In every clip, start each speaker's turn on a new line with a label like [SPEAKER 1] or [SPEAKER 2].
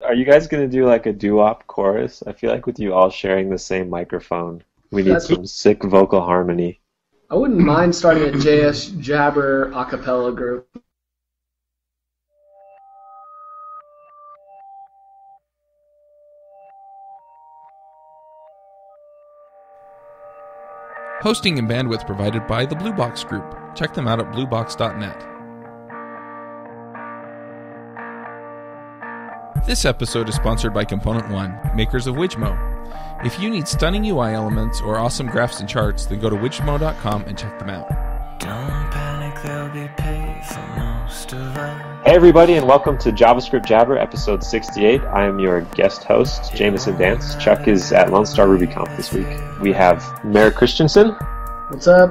[SPEAKER 1] Are you guys going to do like a doo-wop chorus? I feel like with you all sharing the same microphone, we need some sick vocal harmony.
[SPEAKER 2] I wouldn't mind starting a JS Jabber a cappella group.
[SPEAKER 3] Hosting and bandwidth provided by the Blue Box Group. Check them out at bluebox.net. This episode is sponsored by Component One, makers of Wijmo. If you need stunning UI elements or awesome graphs and charts, then go to wijmo.com and check them out.
[SPEAKER 4] Don't panic, there'll be pay for most of us.
[SPEAKER 1] Hey everybody, and welcome to JavaScript Jabber, episode 68. I am your guest host, Jameson Dance. Chuck is at Lone Star RubyConf this week. We have Mer Christensen.
[SPEAKER 2] What's up?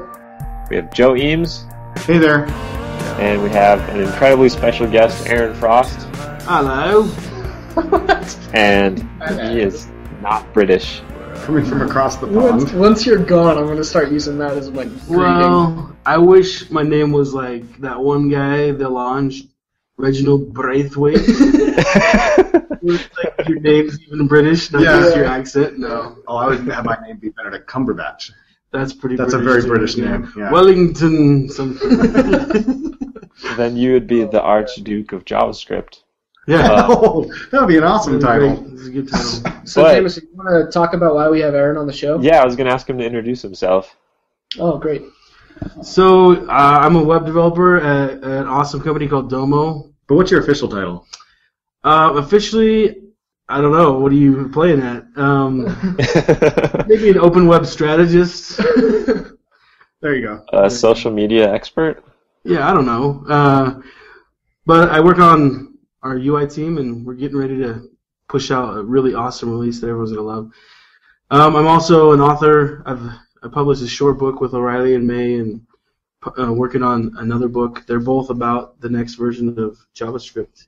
[SPEAKER 1] We have Joe Eames.
[SPEAKER 5] Hey there.
[SPEAKER 1] And we have an incredibly special guest, Aaron Frost.
[SPEAKER 5] Hello.
[SPEAKER 2] What?
[SPEAKER 1] And he is not British.
[SPEAKER 5] Coming from across the pond.
[SPEAKER 2] Once you're gone, I'm going to start using that as like greeting.
[SPEAKER 6] Well, I wish my name was like that one guy, the launch, Reginald Braithwaite. Like your name's even British, not just your accent. No.
[SPEAKER 5] Oh, I would have my name be Benedict Cumberbatch.
[SPEAKER 6] That's pretty.
[SPEAKER 5] That's
[SPEAKER 6] British
[SPEAKER 5] a very
[SPEAKER 6] too.
[SPEAKER 5] British name. Yeah.
[SPEAKER 6] Wellington something.
[SPEAKER 1] Then you would be the Archduke of JavaScript.
[SPEAKER 6] Yeah.
[SPEAKER 5] Oh, that would be an awesome title.
[SPEAKER 6] It's a good title.
[SPEAKER 2] So,
[SPEAKER 1] But-
[SPEAKER 2] Jameson, you want to talk about why we have Aaron on the show?
[SPEAKER 1] Yeah, I was going to ask him to introduce himself.
[SPEAKER 2] Oh, great.
[SPEAKER 6] So I'm a web developer at an awesome company called Domo.
[SPEAKER 5] But what's your official title?
[SPEAKER 6] Officially, I don't know. What are you playing at? Maybe an open web strategist.
[SPEAKER 5] There you go.
[SPEAKER 1] A social media expert?
[SPEAKER 6] Yeah, I don't know. But I work on our UI team, and we're getting ready to push out a really awesome release that everyone's going to love. I'm also an author. I published a short book with O'Reilly in May, and working on another book. They're both about the next version of JavaScript,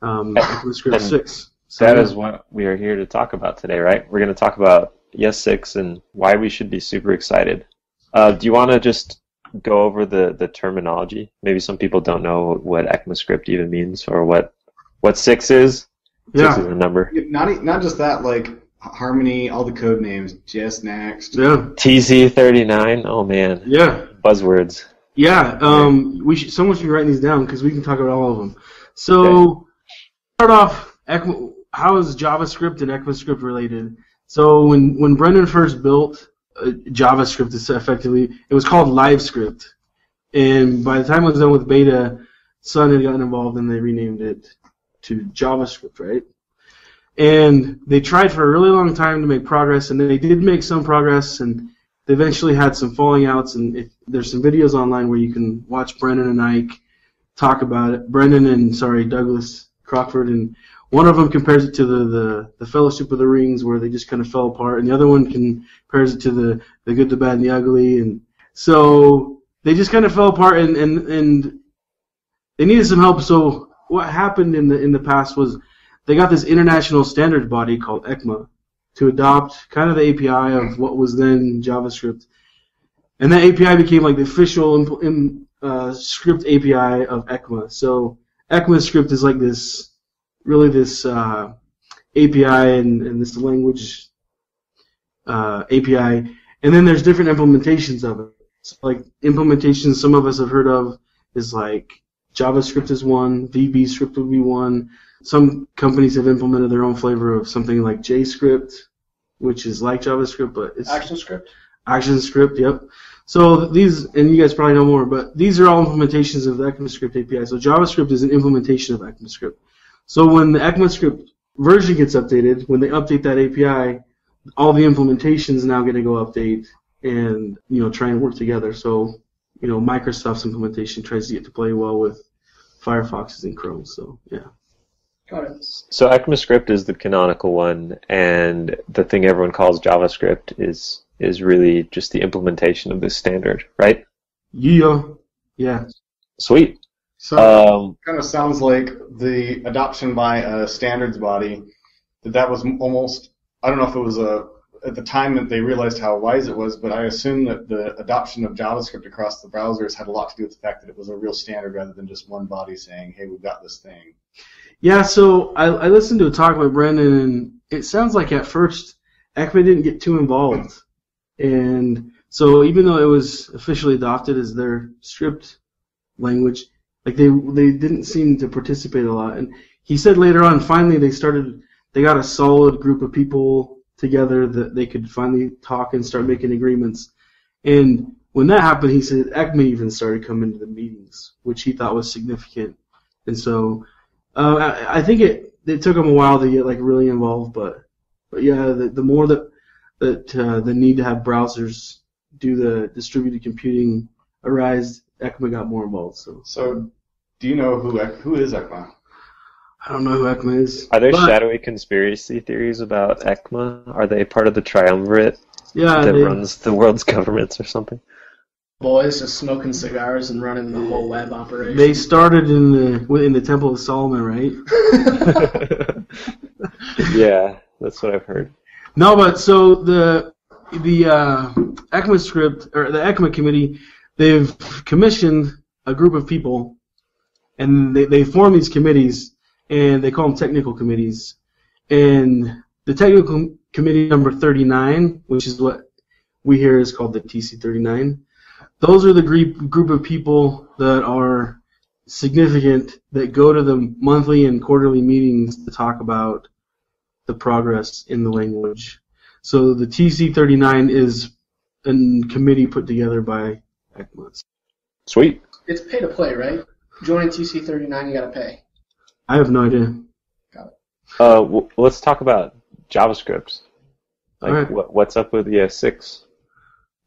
[SPEAKER 6] ECMAScript 6. So,
[SPEAKER 1] That is what we are here to talk about today, right? We're going to talk about ES6 and why we should be super excited. Do you want to just go over the terminology? Maybe some people don't know what ECMAScript even means or what 6 is. 6 is a number.
[SPEAKER 7] Not just that, like Harmony, all the code names, JS.next.
[SPEAKER 6] yeah,
[SPEAKER 1] TC39, oh man,
[SPEAKER 6] yeah,
[SPEAKER 1] buzzwords.
[SPEAKER 6] yeah. Someone should be writing these down because we can talk about all of them. So, start off. How is JavaScript and ECMAScript related? So when Brendan first built JavaScript, it was called LiveScript, and by the time it was done with beta, Sun had gotten involved and they renamed it to JavaScript, right? And they tried for a really long time to make progress, and they did make some progress, and they eventually had some falling outs, and there's some videos online where you can watch Brendan and Eich talk about it. Douglas Crockford, and one of them compares it to the Fellowship of the Rings, where they just kind of fell apart, and the other one compares it to the Good, the Bad, and the Ugly, and so they just kind of fell apart, and they needed some help. So what happened in the past was they got this international standards body called ECMA to adopt kind of the API of what was then JavaScript, and that API became like the official script API of ECMA. So ECMAScript is like this API and this language API, and then there's different implementations of it. So like implementations some of us have heard of is like JavaScript is one, VBScript would be one. Some companies have implemented their own flavor of something like JScript, which is like JavaScript, but it's ActionScript, yep. So these, and you guys probably know more, but these are all implementations of the ECMAScript API. So JavaScript is an implementation of ECMAScript. So when the ECMAScript version gets updated, when they update that API, all the implementations now get to go update and try and work together. So Microsoft's implementation tries to get to play well with Firefox's and Chrome. So yeah.
[SPEAKER 2] Got it.
[SPEAKER 1] So ECMAScript is the canonical one, and the thing everyone calls JavaScript is really just the implementation of this standard, right?
[SPEAKER 6] Yeah.
[SPEAKER 1] Sweet.
[SPEAKER 7] So kind of sounds like the adoption by a standards body, that was almost, I don't know if it was at the time that they realized how wise it was, but I assume that the adoption of JavaScript across the browsers had a lot to do with the fact that it was a real standard rather than just one body saying, hey, we've got this thing.
[SPEAKER 6] Yeah, so I listened to a talk by Brendan, and it sounds like at first ECMA didn't get too involved. And so even though it was officially adopted as their script language, like they didn't seem to participate a lot. And he said later on, finally they got a solid group of people together that they could finally talk and start making agreements. And when that happened, he said ECMA even started coming to the meetings, which he thought was significant. And so I think it took them a while to get like really involved, but yeah, the more that the need to have browsers do the distributed computing arise, ECMA got more involved.
[SPEAKER 7] So do you know who is ECMA?
[SPEAKER 6] I don't know who ECMA is.
[SPEAKER 1] Are there shadowy conspiracy theories about ECMA? Are they part of the triumvirate that runs the world's governments or something?
[SPEAKER 2] Boys just smoking cigars and running the whole web operation.
[SPEAKER 6] They started in the Temple of Solomon, right?
[SPEAKER 1] Yeah, that's what I've heard.
[SPEAKER 6] No, but so the ECMAScript or the ECMA committee, they've commissioned a group of people, and they form these committees, and they call them technical committees. And the technical committee number 39, which is what we hear is called the TC39. Those are the group of people that are significant that go to the monthly and quarterly meetings to talk about the progress in the language. So the TC39 is a committee put together by ECMA.
[SPEAKER 1] Sweet.
[SPEAKER 2] It's pay to play, right? Joining TC39, you gotta pay.
[SPEAKER 6] I have no idea.
[SPEAKER 2] Got it.
[SPEAKER 1] Let's talk about JavaScript. Like,
[SPEAKER 6] All right.
[SPEAKER 1] What's up with ES6?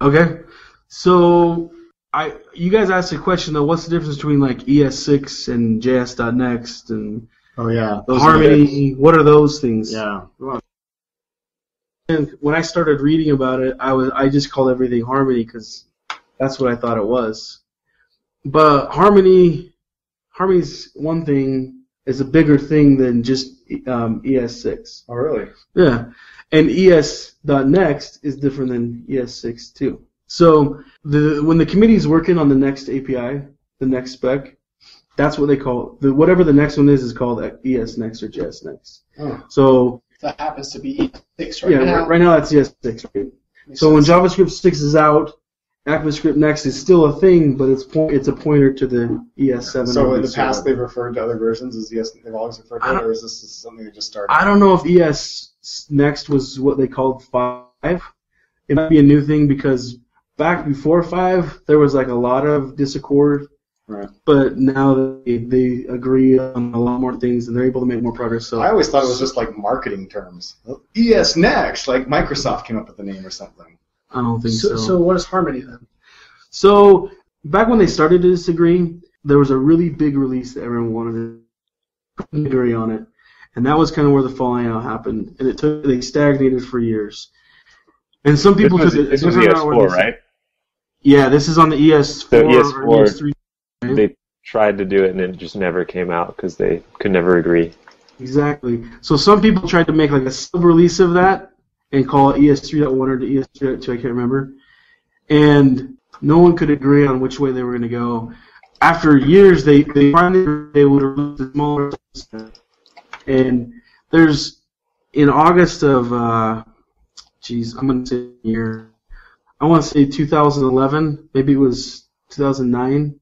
[SPEAKER 6] Okay. So you guys asked a question though. What's the difference between like ES6 and JS.next and Harmony? What are those things?
[SPEAKER 5] Yeah.
[SPEAKER 6] And when I started reading about it, I just called everything Harmony because that's what I thought it was. But Harmony's one thing is a bigger thing than just ES6.
[SPEAKER 7] Oh, really?
[SPEAKER 6] Yeah. And ES.next is different than ES6 too. So when the committee is working on the next API, the next spec, that's what they call whatever the next one is called ES6 or JS.next.
[SPEAKER 2] Oh.
[SPEAKER 6] So
[SPEAKER 2] that happens to be ES6 right now.
[SPEAKER 6] Right now that's ES6. Right? So when JavaScript 6 is out, ECMAScript next is still a thing, but it's a pointer to the ES7.
[SPEAKER 7] So in the past they've referred to other versions as they've always referred to it, or is this something they just started?
[SPEAKER 6] I don't know if ES6 was what they called 5. It might be a new thing because back before 5 there was like a lot of disaccord.
[SPEAKER 7] Right.
[SPEAKER 6] But now they agree on a lot more things and they're able to make more progress. So
[SPEAKER 7] I always thought it was just like marketing terms. ES6, like Microsoft came up with the name or something.
[SPEAKER 6] I don't think so.
[SPEAKER 2] So what is Harmony then?
[SPEAKER 6] So back when they started to disagree, there was a really big release that everyone wanted to agree on it, and that was kind of where the falling out happened. And they stagnated for years. And some people took it.
[SPEAKER 1] This was ES4, right?
[SPEAKER 6] Yeah, this is on the ES4
[SPEAKER 1] so ES4,
[SPEAKER 6] or ES3. Right?
[SPEAKER 1] They tried to do it and it just never came out because they could never agree.
[SPEAKER 6] Exactly. So some people tried to make like a sub-release of that and call it ES3.1 or ES3.2, I can't remember. And no one could agree on which way they were going to go. After years, they finally were able to release the smaller set. And there's, in August of, I'm going to say year, I want to say 2011, maybe it was 2009.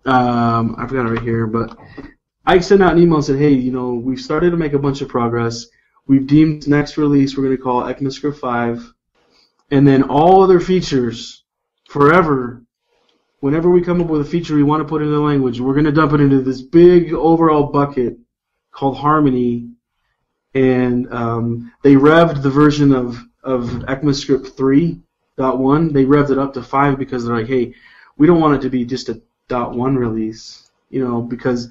[SPEAKER 6] I forgot it right here, but I sent out an email and said, hey, we've started to make a bunch of progress. We've deemed next release we're going to call ECMAScript 5. And then all other features, forever, whenever we come up with a feature we want to put into the language, we're going to dump it into this big overall bucket called Harmony. And they revved the version of ECMAScript 3.1. They revved it up to 5 because they're like, hey, we don't want it to be just a .1 release, because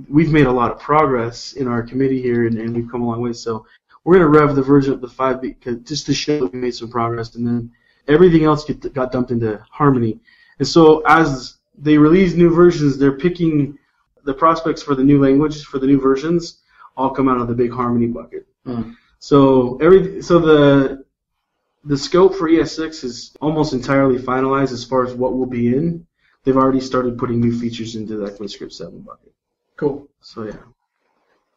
[SPEAKER 6] we've made a lot of progress in our committee here, and we've come a long way. So we're going to rev the version up to 5 because just to show that we made some progress, and then everything else got dumped into Harmony. And so as they release new versions, they're picking the prospects for the new language, for the new versions, all come out of the big Harmony bucket. So the scope for ES6 is almost entirely finalized as far as what will be in. They've already started putting new features into the ECMAScript 7 bucket.
[SPEAKER 2] Cool.
[SPEAKER 6] So yeah.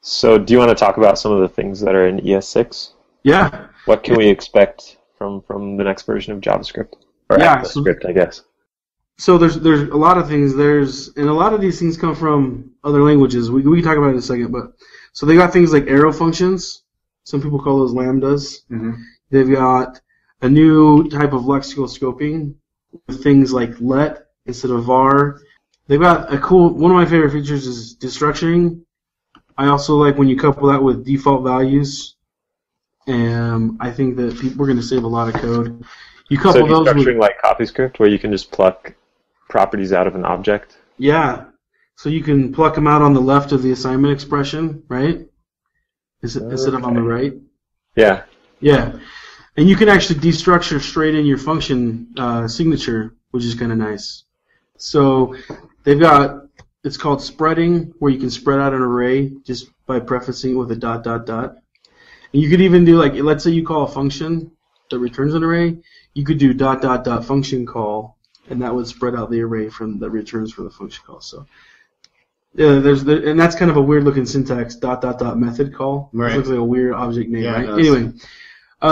[SPEAKER 1] So do you want to talk about some of the things that are in ES6?
[SPEAKER 6] Yeah.
[SPEAKER 1] What can we expect from the next version of JavaScript? Or ActionScript, I guess.
[SPEAKER 6] So there's a lot of things. And a lot of these things come from other languages. We can talk about it in a second. But so they got things like arrow functions. Some people call those Lambdas.
[SPEAKER 5] Mm-hmm.
[SPEAKER 6] They've got a new type of lexical scoping with things like let instead of var. They've got one of my favorite features is destructuring. I also like when you couple that with default values. And I think that we're going to save a lot of code. You couple those with
[SPEAKER 1] destructuring like CopyScript, where you can just pluck properties out of an object?
[SPEAKER 6] Yeah. So you can pluck them out on the left of the assignment expression, right? Instead of on the right.
[SPEAKER 1] Yeah.
[SPEAKER 6] Yeah. And you can actually destructure straight in your function signature, which is kind of nice. So they've got, it's called spreading, where you can spread out an array just by prefacing it with a ... And you could even do, like, let's say you call a function that returns an array, you could do ... function call, and that would spread out the array that returns for the function call. So yeah, and that's kind of a weird looking syntax, ... method call.
[SPEAKER 5] Right.
[SPEAKER 6] It looks like a weird object name,
[SPEAKER 5] Yeah,
[SPEAKER 6] right?
[SPEAKER 5] it does.
[SPEAKER 6] Anyway,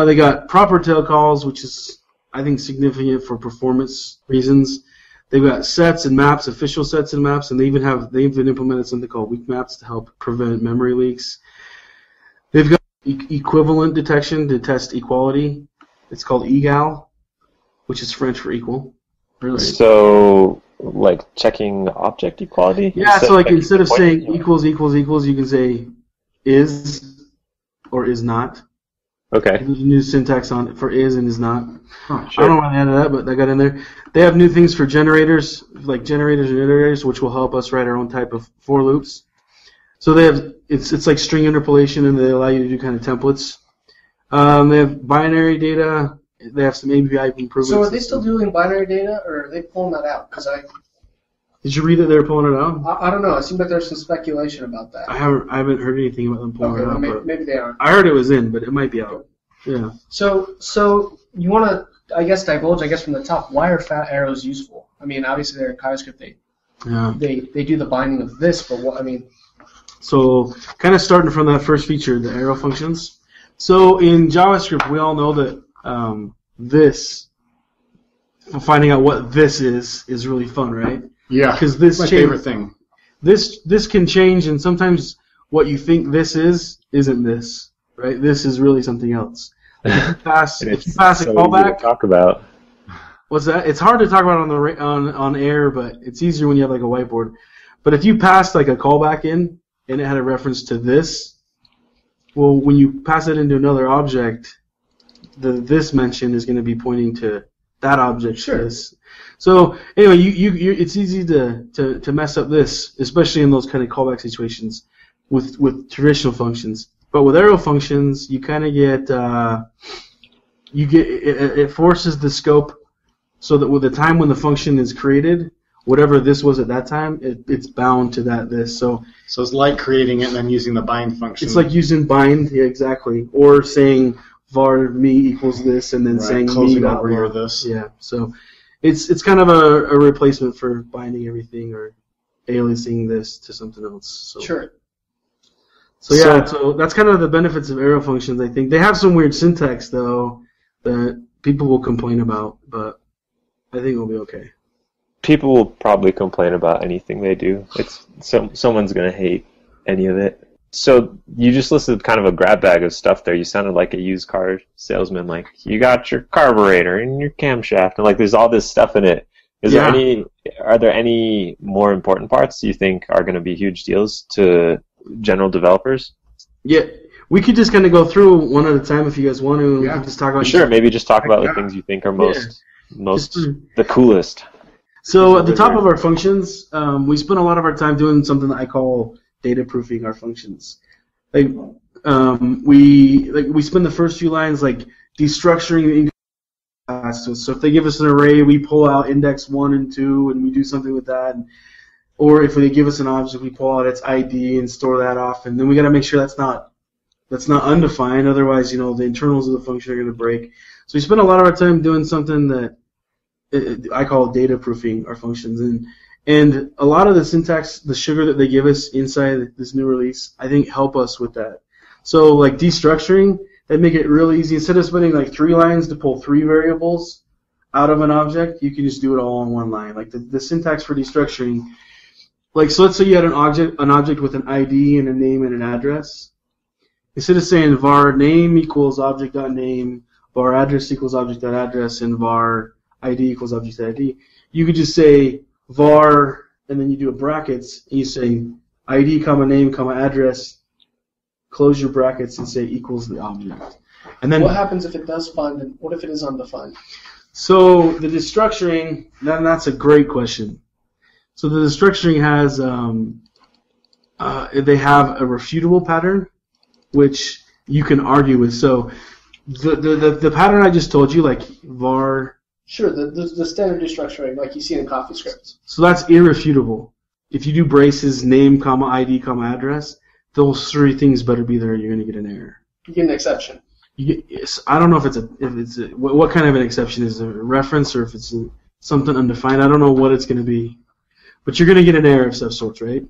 [SPEAKER 6] they got proper tail calls, which is, I think, significant for performance reasons. They've got sets and maps, official sets and maps, and they've even implemented something called weak maps to help prevent memory leaks. They've got equivalent detection to test equality. It's called egal, which is French for equal. Really.
[SPEAKER 1] So, like checking object equality?
[SPEAKER 6] Yeah, so like instead of saying equals, you can say is or is not.
[SPEAKER 1] Okay.
[SPEAKER 6] There's a new syntax on it for is and is not.
[SPEAKER 5] Huh,
[SPEAKER 6] I don't know why they added that, but that got in there. They have new things for generators, like generators and iterators, which will help us write our own type of for loops. So they have it's like string interpolation, and they allow you to do kind of templates. They have binary data. They have some API improvements.
[SPEAKER 2] So are they still doing binary data, or are they pulling that out? Because
[SPEAKER 6] Did you read that they were pulling it out?
[SPEAKER 2] I don't know. It seemed like there's some speculation about that.
[SPEAKER 6] I haven't heard anything about them pulling
[SPEAKER 2] Okay,
[SPEAKER 6] it
[SPEAKER 2] well,
[SPEAKER 6] out. But
[SPEAKER 2] maybe they aren't.
[SPEAKER 6] I heard it was in, but it might be out. Yeah.
[SPEAKER 2] So you want to, I guess, divulge, from the top, why are fat arrows useful? I mean, obviously they're in JavaScript. They do the binding of this, but what,
[SPEAKER 6] So kind of starting from that first feature, the arrow functions. So in JavaScript, we all know that finding out what this is really fun, right?
[SPEAKER 5] Yeah,
[SPEAKER 6] because this
[SPEAKER 5] my favorite thing.
[SPEAKER 6] This can change, and sometimes what you think this isn't this, right? This is really something else. Like if you pass a callback.
[SPEAKER 1] To talk about.
[SPEAKER 6] What's that? It's hard to talk about on air, but it's easier when you have like a whiteboard. But if you passed like a callback in and it had a reference to this, well, when you pass it into another object, this mention is going to be pointing to that object.
[SPEAKER 2] Sure.
[SPEAKER 6] This. So anyway, it's easy to mess up this, especially in those kind of callback situations with traditional functions. But with arrow functions, you kind of get it forces the scope so that with the time when the function is created, whatever this was at that time, it's bound to this. So
[SPEAKER 5] it's like creating it and then using the bind function.
[SPEAKER 6] It's like using bind, yeah, exactly, or saying var me equals this and then saying
[SPEAKER 5] closing
[SPEAKER 6] me
[SPEAKER 5] over
[SPEAKER 6] var
[SPEAKER 5] this.
[SPEAKER 6] Yeah, so it's kind of a replacement for binding everything or aliasing this to something else. So.
[SPEAKER 2] Sure.
[SPEAKER 6] So yeah, so that's kind of the benefits of arrow functions. I think they have some weird syntax though that people will complain about, but I think it'll be okay.
[SPEAKER 1] People will probably complain about anything they do. Someone's gonna hate any of it. So you just listed kind of a grab bag of stuff there. You sounded like a used car salesman. Like you got your carburetor and your camshaft, and like there's all this stuff in it. Are there any more important parts you think are going to be huge deals to general developers?
[SPEAKER 6] Yeah, we could just kind of go through one at a time if you guys want to. And we can just talk about.
[SPEAKER 1] Sure, maybe just talk about the things you think are the coolest.
[SPEAKER 6] So at the top of our functions, we spend a lot of our time doing something that I call data proofing our functions. We spend the first few lines like destructuring. So if they give us an array, we pull out index 1 and 2, and we do something with that. Or if they give us an object, we pull out its ID and store that off. And then we got to make sure that's not undefined. Otherwise, the internals of the function are going to break. So we spend a lot of our time doing something that I call data proofing our functions. And And a lot of the syntax, the sugar that they give us inside this new release, I think help us with that. So like destructuring, they make it real easy. Instead of spending like 3 lines to pull 3 variables out of an object, you can just do it all in 1 line. Like the syntax for destructuring, like so let's say you had an object with an ID and a name and an address. Instead of saying var name equals object.name, var address equals object.address, and var ID equals object.id, you could just say var, and then you do a brackets, and you say ID, comma name, comma address, close your brackets, and say equals the object. And then
[SPEAKER 2] what happens if it does find, and what if it is undefined?
[SPEAKER 6] So the destructuring, that's a great question. So the destructuring has, they have a refutable pattern, which you can argue with. So the pattern I just told you, like var.
[SPEAKER 2] Sure, the standard destructuring, like you see in CoffeeScript.
[SPEAKER 6] So that's irrefutable. If you do braces, name, comma, ID, comma, address, those 3 things better be there, or you're going to get an error.
[SPEAKER 2] You get an exception.
[SPEAKER 6] I don't know if it's what kind of an exception is, a reference or if it's something undefined. I don't know what it's going to be, but you're going to get an error of some sorts, right?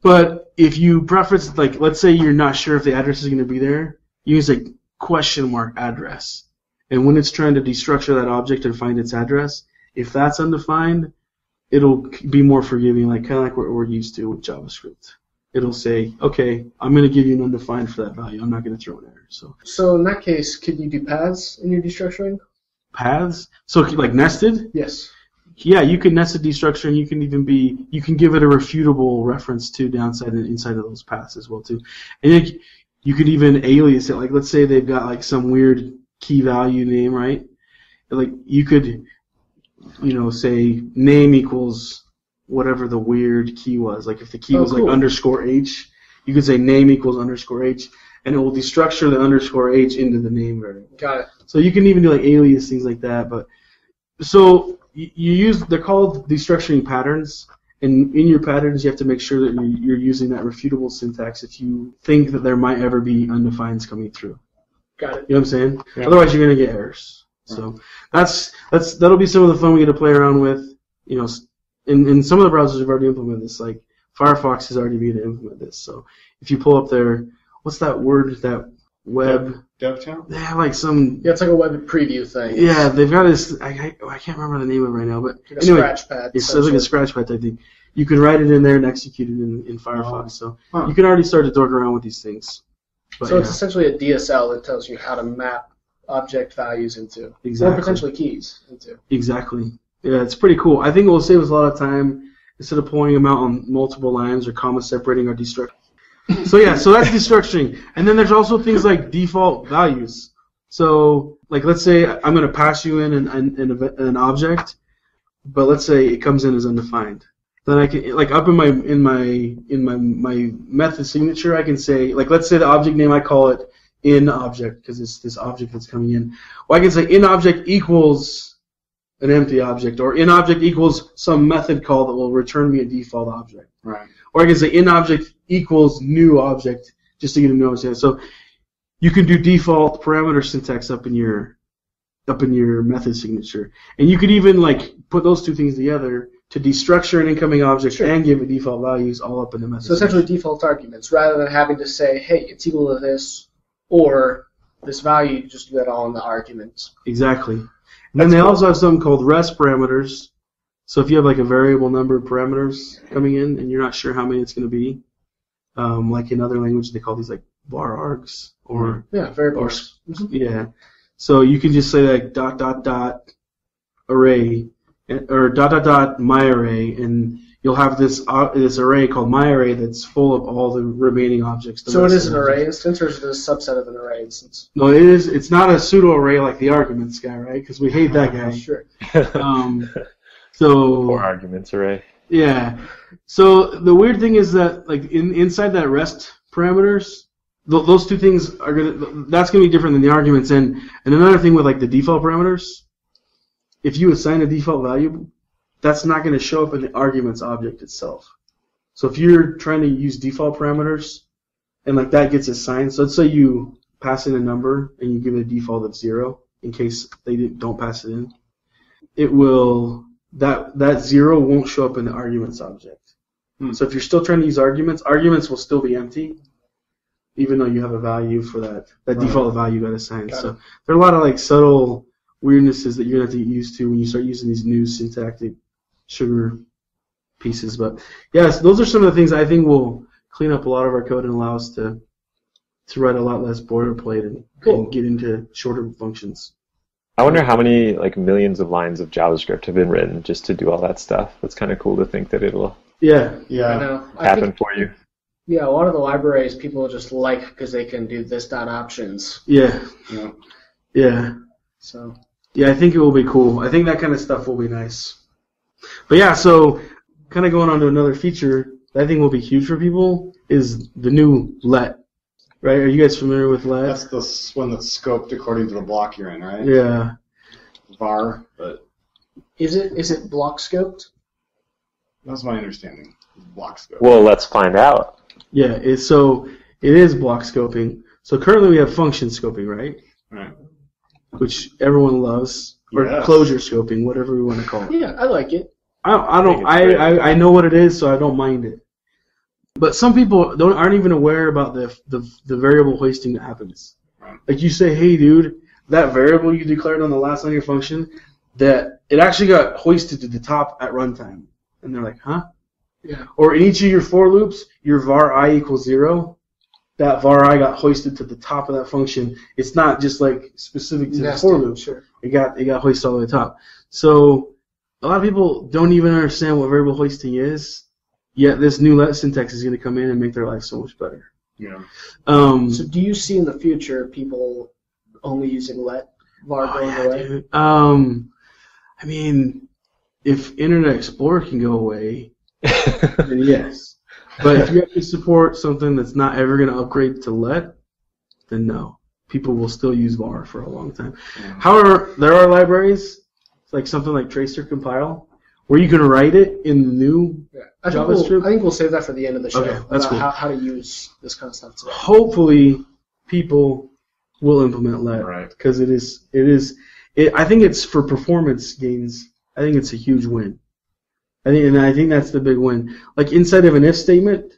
[SPEAKER 6] But if you preference, like, let's say you're not sure if the address is going to be there, you use a question mark address, and when it's trying to destructure that object and find its address, if that's undefined, it'll be more forgiving, like kind of like what we're used to with JavaScript. It'll say, okay, I'm going to give you an undefined for that value. I'm not going to throw an error.
[SPEAKER 2] So in that case, could you do paths in your destructuring?
[SPEAKER 6] Paths? So like nested?
[SPEAKER 2] Yes.
[SPEAKER 6] Yeah, you can nested destructuring. You can give it a refutable reference to downside and inside of those paths as well too. And you could even alias it. Like let's say they've got like some weird key value name, right? Like you could, say name equals whatever the weird key was. Like if the key was like _h, you could say name equals _h, and it will destructure the _h into the name variable.
[SPEAKER 2] Got it.
[SPEAKER 6] So you can even do like alias, things like that. But so they're called destructuring patterns, and in your patterns you have to make sure that you're using that refutable syntax if you think that there might ever be undefineds coming through.
[SPEAKER 2] Got it.
[SPEAKER 6] You know what I'm saying? Yeah. Otherwise you're gonna get errors. So that'll be some of the fun we get to play around with. And some of the browsers have already implemented this. Like Firefox has already begun to implement this. So if you pull up their, what's that word? That web.
[SPEAKER 7] DevTown?
[SPEAKER 6] They have like some.
[SPEAKER 2] Yeah, it's like a web preview thing.
[SPEAKER 6] Yeah, they've got this. I can't remember the name of it right now, but
[SPEAKER 2] like
[SPEAKER 6] anyway,
[SPEAKER 2] a scratchpad.
[SPEAKER 6] It's like a scratchpad type thing. You can write it in there and execute it in Firefox. So you can already start to dork around with these things. But,
[SPEAKER 2] so it's essentially a DSL that tells you how to map object values into, or potentially keys into.
[SPEAKER 6] Exactly. Yeah, it's pretty cool. I think it will save us a lot of time instead of pulling them out on multiple lines or comma separating our destruct. So that's destructuring. And then there's also things like default values. So like let's say I'm going to pass you in an object, but let's say it comes in as undefined. Then I can like up in my method signature I can say, like let's say the object name I call it in object because it's this object that's coming in. Well, I can say in object equals an empty object, or in object equals some method call that will return me a default object.
[SPEAKER 7] Right.
[SPEAKER 6] Or I can say in object equals new object just to get a notice. So you can do default parameter syntax up in your method signature, and you could even like put those 2 things together to destructure an incoming object and give it default values all up in the method.
[SPEAKER 2] So essentially default arguments, rather than having to say, hey, it's equal to this or this value, you just do that all in the arguments.
[SPEAKER 6] Exactly. And then they also have something called rest parameters. So if you have like a variable number of parameters coming in and you're not sure how many it's going to be, like in other languages they call these like var args or
[SPEAKER 2] variables.
[SPEAKER 6] Yeah. So you can just say like ... array or ... myArray, and you'll have this array called myArray that's full of all the remaining objects.
[SPEAKER 2] So it is an array instance, or is it a subset of an array instance?
[SPEAKER 6] No, it is. It's not a pseudo array like the arguments guy, right? Because we hate that guy.
[SPEAKER 2] Sure.
[SPEAKER 1] Or arguments array.
[SPEAKER 6] Yeah. So the weird thing is that like inside that rest parameters, those 2 things that's gonna be different than the arguments. And another thing with like the default parameters, if you assign a default value, that's not going to show up in the arguments object itself. So if you're trying to use default parameters and like that gets assigned, so let's say you pass in a number and you give it a default of 0 in case they don't pass it in, it will that 0 won't show up in the arguments object. So if you're still trying to use arguments will still be empty, even though you have a value for that default value got assigned. So there are a lot of like subtle weirdnesses that you're going to have to get used to when you start using these new syntactic sugar pieces. But yes, those are some of the things I think will clean up a lot of our code and allow us to write a lot less boilerplate and get into shorter functions.
[SPEAKER 1] I wonder how many like millions of lines of JavaScript have been written just to do all that stuff. It's kind of cool to think that it'll happen for you.
[SPEAKER 2] Yeah, a lot of the libraries people just like because they can do this.options.
[SPEAKER 6] Yeah.
[SPEAKER 2] So.
[SPEAKER 6] Yeah, I think it will be cool. I think that kind of stuff will be nice. But yeah, so kind of going on to another feature that I think will be huge for people is the new let. Right? Are you guys familiar with let?
[SPEAKER 7] That's the one that's scoped according to the block you're in, right?
[SPEAKER 6] Yeah.
[SPEAKER 7] var, but
[SPEAKER 2] is it block scoped?
[SPEAKER 7] That's my understanding. Block scoped.
[SPEAKER 1] Well, let's find out.
[SPEAKER 6] Yeah, it is block scoping. So currently we have function scoping, right?
[SPEAKER 7] Right.
[SPEAKER 6] Which everyone loves, or closure scoping, whatever we want to call it.
[SPEAKER 2] Yeah, I like it.
[SPEAKER 6] I know what it is, so I don't mind it. But some people aren't even aware about the variable hoisting that happens.
[SPEAKER 7] Right.
[SPEAKER 6] Like you say, hey dude, that variable you declared on the last line of your function, that it actually got hoisted to the top at runtime. And they're like, huh?
[SPEAKER 2] Yeah.
[SPEAKER 6] Or in each of your for loops, your var I equals 0, that var I got hoisted to the top of that function. It's not just like specific to the for loop.
[SPEAKER 2] Sure.
[SPEAKER 6] It got hoisted all the way to the top. So a lot of people don't even understand what variable hoisting is. Yet this new let syntax is going to come in and make their life so much better.
[SPEAKER 7] Yeah.
[SPEAKER 2] So do you see in the future people only using let var going away?
[SPEAKER 6] Dude. I mean, if Internet Explorer can go away, then yes. But if you have to support something that's not ever going to upgrade to let, then no. People will still use var for a long time. Yeah. However, there are libraries, like something like Traceur Compiler, where you can write it in the new JavaScript.
[SPEAKER 2] I think we'll save that for the end of the show.
[SPEAKER 6] Okay, that's cool.
[SPEAKER 2] How to use this kind of stuff today.
[SPEAKER 6] Hopefully, people will implement let,
[SPEAKER 7] right?
[SPEAKER 6] Because I think it's for performance gains. I think it's a huge win. I think that's the big win. Like inside of an if statement,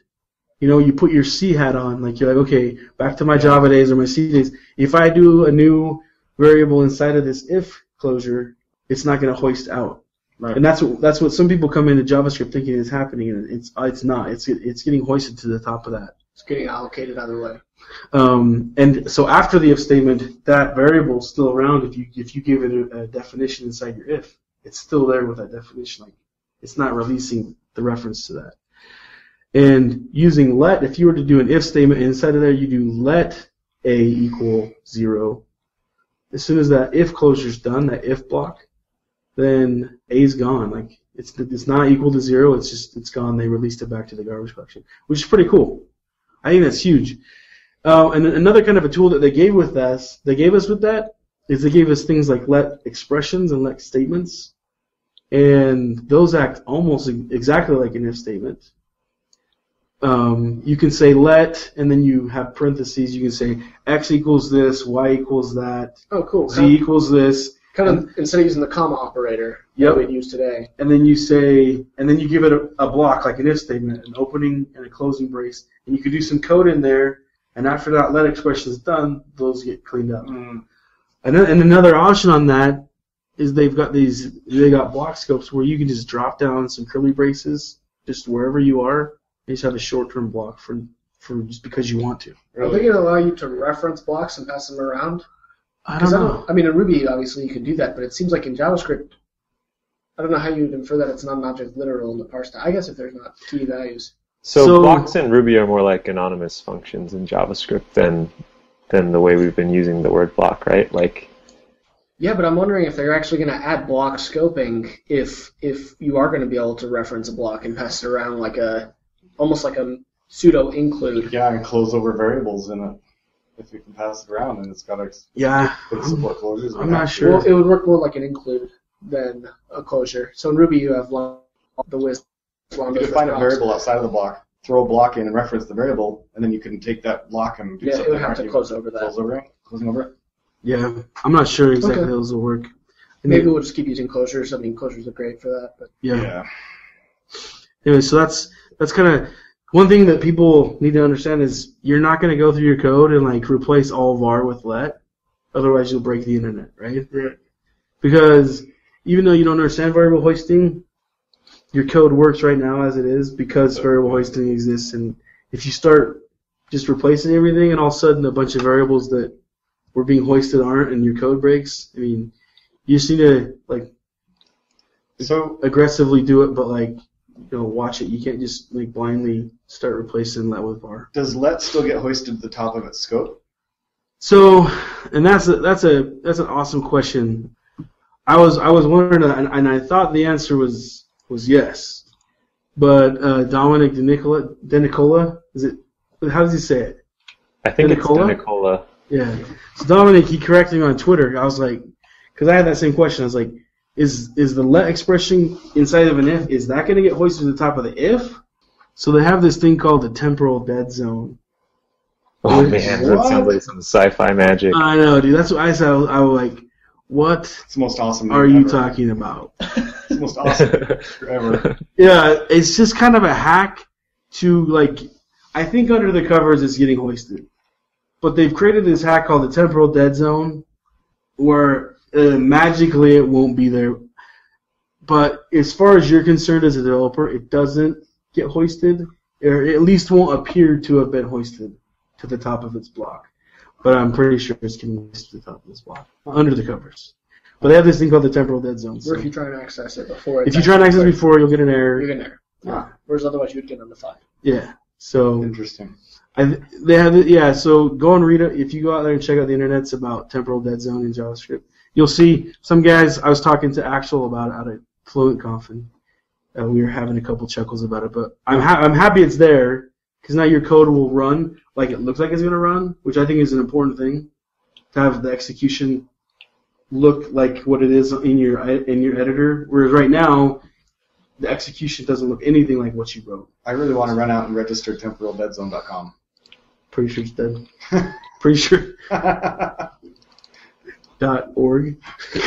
[SPEAKER 6] you put your C hat on. Like you're like, okay, back to my Java days or my C days. If I do a new variable inside of this if closure, it's not going to hoist out.
[SPEAKER 7] Right.
[SPEAKER 6] And that's what some people come into JavaScript thinking is happening, and it's not. It's getting hoisted to the top of that.
[SPEAKER 2] It's getting allocated either way.
[SPEAKER 6] And so after the if statement, that variable is still around. If you give it a definition inside your if, it's still there with that definition. Like it's not releasing the reference to that. And using let, if you were to do an if statement inside of there, you do let a equal 0. As soon as that if closure is done, that if block, then A is gone. Like it's not equal to 0. It's gone. They released it back to the garbage collection, which is pretty cool. I think that's huge. And another kind of a tool that they gave us with that is they gave us things like let expressions and let statements, and those act almost exactly like an if statement. You can say let, and then you have parentheses. You can say x equals this, y equals that.
[SPEAKER 2] Oh, cool.
[SPEAKER 6] Z equals this.
[SPEAKER 2] Kind of instead of using the comma operator that we'd use today.
[SPEAKER 6] And then you give it a block like an if statement, an opening and a closing brace, and you could do some code in there. And after that let expression is done, those get cleaned up. And another option on that is they got block scopes where you can just drop down some curly braces just wherever you are. You just have a short-term block for just because you want to.
[SPEAKER 2] Are they going to allow you to reference blocks and pass them around?
[SPEAKER 6] I don't know.
[SPEAKER 2] I mean, in Ruby, obviously, you can do that, but it seems like in JavaScript, I don't know how you would infer that it's not an object literal in the parse. I guess if there's not key values.
[SPEAKER 1] So blocks in Ruby are more like anonymous functions in JavaScript than the way we've been using the word block, right? Like.
[SPEAKER 2] Yeah, but I'm wondering if they're actually going to add block scoping if you are going to be able to reference a block and pass it around almost like a pseudo include.
[SPEAKER 7] Yeah, and close over variables in it. If you can pass it around, and it's got to support closures.
[SPEAKER 6] I'm not sure.
[SPEAKER 2] Well, it would work more like an include than a closure. So in Ruby, you have the with.
[SPEAKER 7] You define a variable outside of the block, throw a block in and reference the variable, and then you can take that block and do something.
[SPEAKER 2] Yeah, it would have to close over that.
[SPEAKER 7] Closing over it?
[SPEAKER 6] Yeah, I'm not sure exactly how those will work.
[SPEAKER 2] Maybe we'll just keep using closures. I mean, closures are great for that. But
[SPEAKER 6] Yeah. Anyway, so that's kind of one thing that people need to understand is you're not going to go through your code and like replace all var with let, otherwise you'll break the internet, right?
[SPEAKER 2] Right.
[SPEAKER 6] Because even though you don't understand variable hoisting, your code works right now as it is because variable hoisting exists. And if you start just replacing everything and all of a sudden a bunch of variables that were being hoisted aren't and your code breaks, I mean, you just need to like aggressively do it, but like watch it. You can't just like blindly start replacing let with var.
[SPEAKER 7] Does let still get hoisted to the top of its scope?
[SPEAKER 6] So, and that's an awesome question. I was wondering, and I thought the answer was yes, but Dominic DeNicola, is it? How does he say it?
[SPEAKER 1] I think it's DeNicola.
[SPEAKER 6] Yeah. So Dominic, he corrected me on Twitter. I was like, because I had that same question. I was like, is the let expression inside of an if, is that going to get hoisted to the top of the if? So they have this thing called the temporal-dead zone.
[SPEAKER 1] Oh man, that sounds like some sci-fi magic.
[SPEAKER 6] I know, dude. That's what I said. I was like, what
[SPEAKER 7] It's the most awesome
[SPEAKER 6] are you talking about?
[SPEAKER 7] It's the most awesome ever.
[SPEAKER 6] Yeah, it's just kind of a hack to, like, I think under the covers it's getting hoisted. But they've created this hack called the temporal dead zone where magically it won't be there. But as far as you're concerned as a developer, it doesn't get hoisted, or it at least won't appear to have been hoisted to the top of its block. But I'm pretty sure it's getting hoisted to the top of this block, under the covers. But they have this thing called the temporal dead zone.
[SPEAKER 2] Or if you try and access it before.
[SPEAKER 6] If you try and access it before, you'll get an error.
[SPEAKER 2] You'll get an error. Yeah. Whereas otherwise you would get undefined.
[SPEAKER 6] Yeah. So
[SPEAKER 7] Interesting.
[SPEAKER 6] they have so go and read it. If you go out there and check out the internet's about temporal dead zone in JavaScript, you'll see some guys. I was talking to Axel about it out at FluentConf, and we were having a couple chuckles about it. But I'm happy it's there because now your code will run like it looks like it's going to run, which I think is an important thing to have the execution look like what it is in your editor. Whereas right now, the execution doesn't look anything like what you wrote.
[SPEAKER 7] I really want to run out and register temporal-dead-zone.com.
[SPEAKER 6] Pretty sure it's dead. Pretty sure. .org.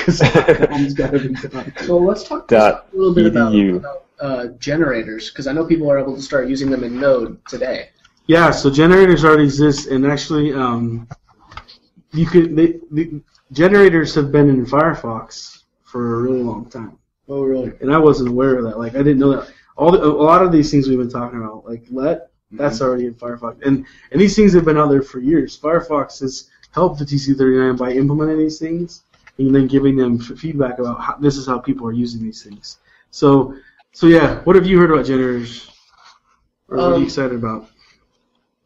[SPEAKER 2] So let's talk a little bit about generators, because I know people are able to start using them in Node today.
[SPEAKER 6] Yeah, so generators already exist, and actually, the generators have been in Firefox for a really long time.
[SPEAKER 2] Oh, really?
[SPEAKER 6] And I wasn't aware of that. Like, I didn't know that. A lot of these things we've been talking about, like let, that's already in Firefox, and these things have been out there for years. Firefox has helped the TC39 by implementing these things and then giving them feedback about how, this is how people are using these things. So yeah, what have you heard about generators? Or what are you excited about?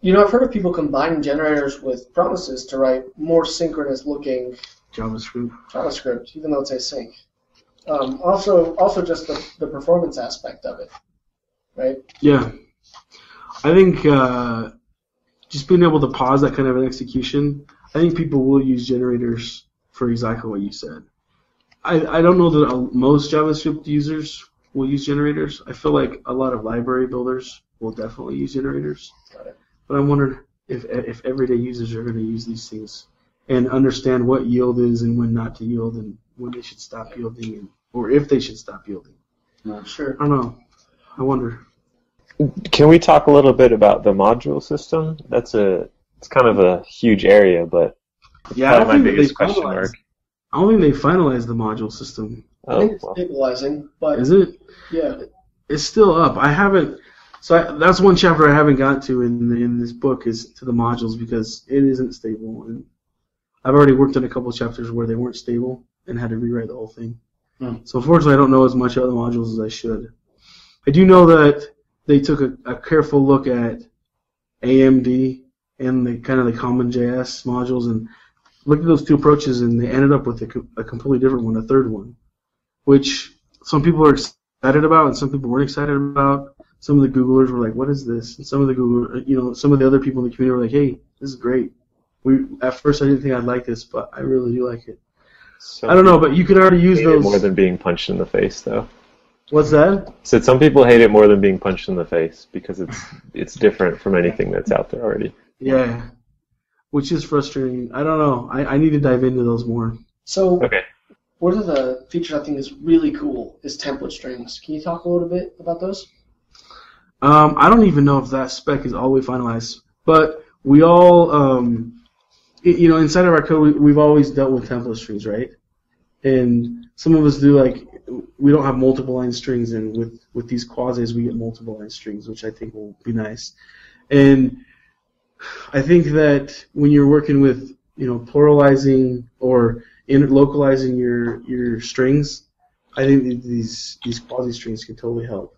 [SPEAKER 2] I've heard of people combining generators with promises to write more synchronous looking JavaScript, even though it's async. Also just the performance aspect of it, right?
[SPEAKER 6] Yeah. I think just being able to pause that kind of an execution, I think people will use generators for exactly what you said. I don't know that most JavaScript users will use generators. I feel like a lot of library builders will definitely use generators.
[SPEAKER 2] Got it.
[SPEAKER 6] But I'm wondering if everyday users are going to use these things and understand what yield is and when not to yield and when they should stop yielding or if they should stop yielding.
[SPEAKER 2] Not sure.
[SPEAKER 6] I don't know. I wonder.
[SPEAKER 1] Can we talk a little bit about the module system? It's kind of a huge area, but
[SPEAKER 6] yeah,
[SPEAKER 1] my biggest question mark.
[SPEAKER 6] I don't think they finalized the module system.
[SPEAKER 2] I think it's stabilizing, but
[SPEAKER 6] is it?
[SPEAKER 2] Yeah,
[SPEAKER 6] it's still up. I haven't. So that's one chapter I haven't got to in this book is to the modules because it isn't stable. And I've already worked on a couple of chapters where they weren't stable and had to rewrite the whole thing. So unfortunately, I don't know as much about the modules as I should. I do know that they took a careful look at AMD and the kind of the common JS modules and looked at those two approaches, and they ended up with a completely different one, a third one, which some people are excited about and some people weren't excited about. Some of the Googlers were like, "What is this?" And some of the some of the other people in the community were like, "Hey, this is great." At first I didn't think I'd like this, but I really do like it. So I don't know, but you can already use those.
[SPEAKER 1] More than being punched in the face, though.
[SPEAKER 6] What's that?
[SPEAKER 1] Said some people hate it more than being punched in the face because it's different from anything that's out there already.
[SPEAKER 6] Yeah, which is frustrating. I don't know. I need to dive into those more.
[SPEAKER 2] So
[SPEAKER 1] okay.
[SPEAKER 2] one of the features I think is really cool is template strings. Can you talk a little bit about those?
[SPEAKER 6] I don't even know if that spec is all the way finalized, but we all, inside of our code, we've always dealt with template strings, right? And some of us do, like, we don't have multiple line strings, and with these quasis, we get multiple line strings, which I think will be nice. And I think that when you're working with, pluralizing or localizing your strings, I think these quasi strings can totally help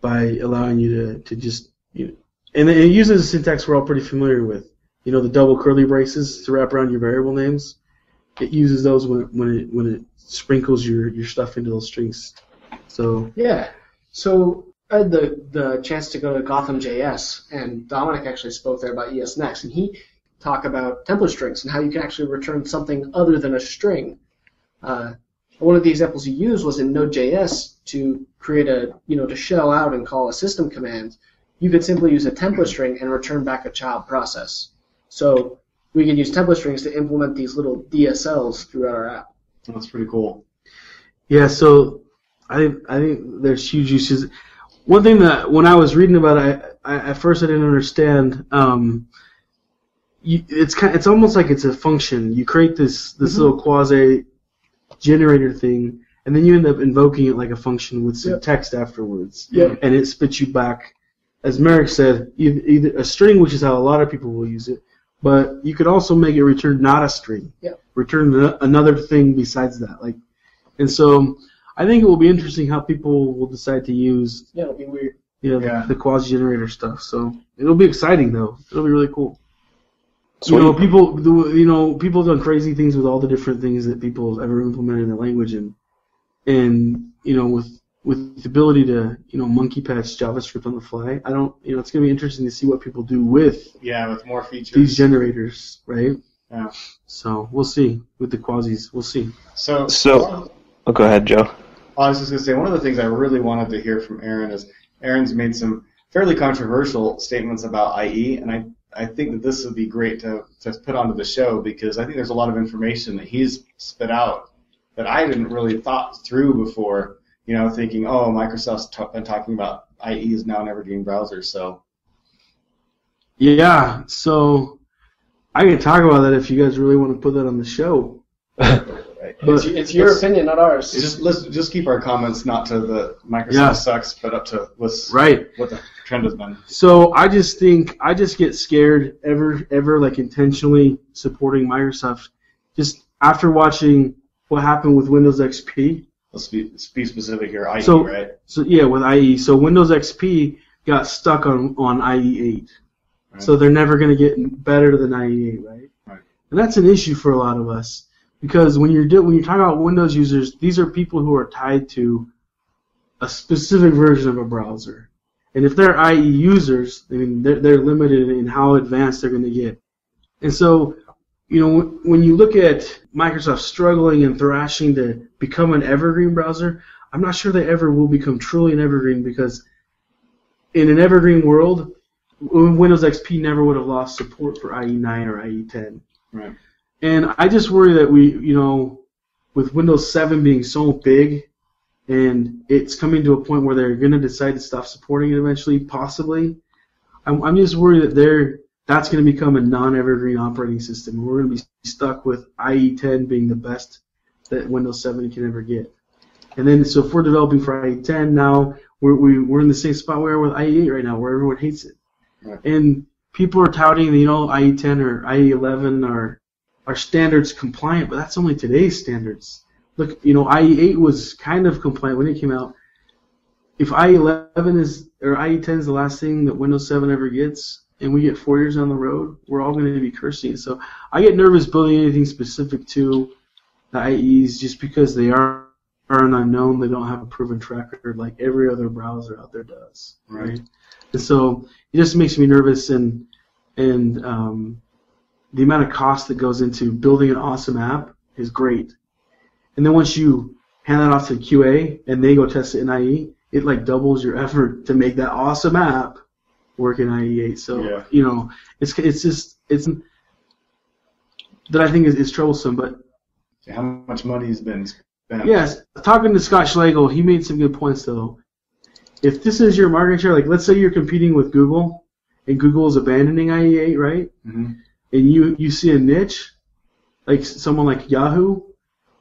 [SPEAKER 6] by allowing you to just, and it uses a syntax we're all pretty familiar with. The double curly braces to wrap around your variable names. It uses those when it sprinkles your stuff into those strings. So
[SPEAKER 2] yeah. So I had the chance to go to Gotham.js, and Dominic actually spoke there about ES6, and he talked about template strings and how you can actually return something other than a string. One of the examples he used was in Node.js to create to shell out and call a system command. You could simply use a template string and return back a child process. So we can use template strings to implement these little DSLs throughout our app.
[SPEAKER 7] That's pretty cool. Yeah,
[SPEAKER 6] so I think there's huge uses. One thing that when I was reading about it, at first I didn't understand. It's almost like it's a function. You create this little quasi generator thing, and then you end up invoking it like a function with some text afterwards.
[SPEAKER 2] Yeah.
[SPEAKER 6] And it spits you back, as Merrick said, either a string, which is how a lot of people will use it, but you could also make it return not a string.
[SPEAKER 2] Yeah.
[SPEAKER 6] Return another thing besides that. And so I think it will be interesting how people will decide to use
[SPEAKER 2] it'll be weird.
[SPEAKER 6] The quasi generator stuff. So it'll be exciting though. It'll be really cool.
[SPEAKER 1] So
[SPEAKER 6] people have done crazy things with all the different things that people have ever implemented in the language, and with the ability to monkey patch JavaScript on the fly. It's going to be interesting to see what people do with
[SPEAKER 7] more features,
[SPEAKER 6] these generators, right?
[SPEAKER 7] Yeah.
[SPEAKER 6] So we'll see with the quasis. We'll see.
[SPEAKER 1] So go ahead, Joe.
[SPEAKER 7] I was just going to say, one of the things I really wanted to hear from Aaron is Aaron's made some fairly controversial statements about IE, and I think that this would be great to put onto the show, because I think there's a lot of information that he's spit out that I didn't really thought through before, thinking, Microsoft's been talking about IE is now an evergreen browser, so.
[SPEAKER 6] Yeah, so I can talk about that if you guys really want to put that on the show.
[SPEAKER 2] It's your opinion, not ours.
[SPEAKER 7] Let's just keep our comments not to the Microsoft sucks, but up to what the trend has been.
[SPEAKER 6] So I just get scared ever like intentionally supporting Microsoft. Just after watching what happened with Windows XP.
[SPEAKER 7] Let's be specific here. IE, right?
[SPEAKER 6] So yeah, with IE. So Windows XP got stuck on IE8. Right. So they're never going to get better than IE8, right?
[SPEAKER 7] Right.
[SPEAKER 6] And that's an issue for a lot of us. Because when you're talking about Windows users, these are people who are tied to a specific version of a browser. And if they're IE users, they're limited in how advanced they're going to get. And so, when you look at Microsoft struggling and thrashing to become an evergreen browser, I'm not sure they ever will become truly an evergreen, because in an evergreen world, Windows XP never would have lost support for IE9 or IE10.
[SPEAKER 7] Right.
[SPEAKER 6] And I just worry that with Windows 7 being so big, and it's coming to a point where they're going to decide to stop supporting it eventually, possibly, I'm just worried that that's going to become a non-evergreen operating system, and we're going to be stuck with IE10 being the best that Windows 7 can ever get. And then, so if we're developing for IE10 now, we're in the same spot we are with IE8 right now, where everyone hates it.
[SPEAKER 7] Right.
[SPEAKER 6] And people are touting, IE10 or IE11 are standards compliant, but that's only today's standards. Look, IE8 was kind of compliant when it came out. If IE11 or IE10 is the last thing that Windows 7 ever gets, and we get 4 years down the road, we're all going to be cursing it. So I get nervous building anything specific to the IEs just because they are an unknown. They don't have a proven track record like every other browser out there does. Right? And so it just makes me nervous, and the amount of cost that goes into building an awesome app is great. And then once you hand that off to QA and they go test it in IE, it like doubles your effort to make that awesome app work in IE8. So it's that I think is troublesome. But
[SPEAKER 7] how much money has been
[SPEAKER 6] Yes, talking to Scott Schlegel, he made some good points though. If this is your market share, like let's say you're competing with Google, and Google is abandoning IE8, right?
[SPEAKER 7] Mm-hmm.
[SPEAKER 6] And you see a niche, like someone like Yahoo,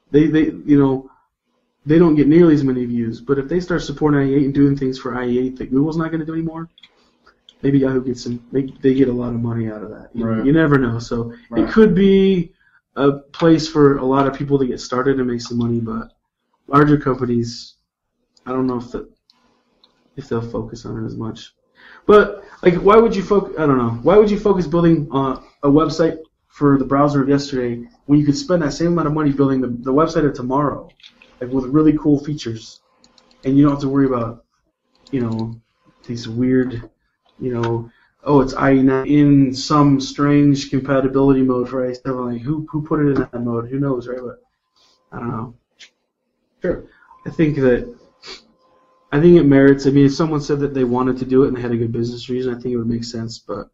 [SPEAKER 6] they don't get nearly as many views. But if they start supporting IE8 and doing things for IE8 that Google's not going to do anymore, maybe Yahoo gets they get a lot of money out of that. You never know. So it could be a place for a lot of people to get started and make some money, but larger companies, I don't know if they'll focus on it as much. But like, why would you focus? I don't know. Why would you focus building a website for the browser of yesterday when you could spend that same amount of money building the website of tomorrow, like with really cool features, and you don't have to worry about, these weird, it's IE9 in some strange compatibility mode for IE7. Like, who put it in that mode? Who knows, right? But I don't know. Sure. I think it merits. I mean, if someone said that they wanted to do it and they had a good business reason, I think it would make sense. But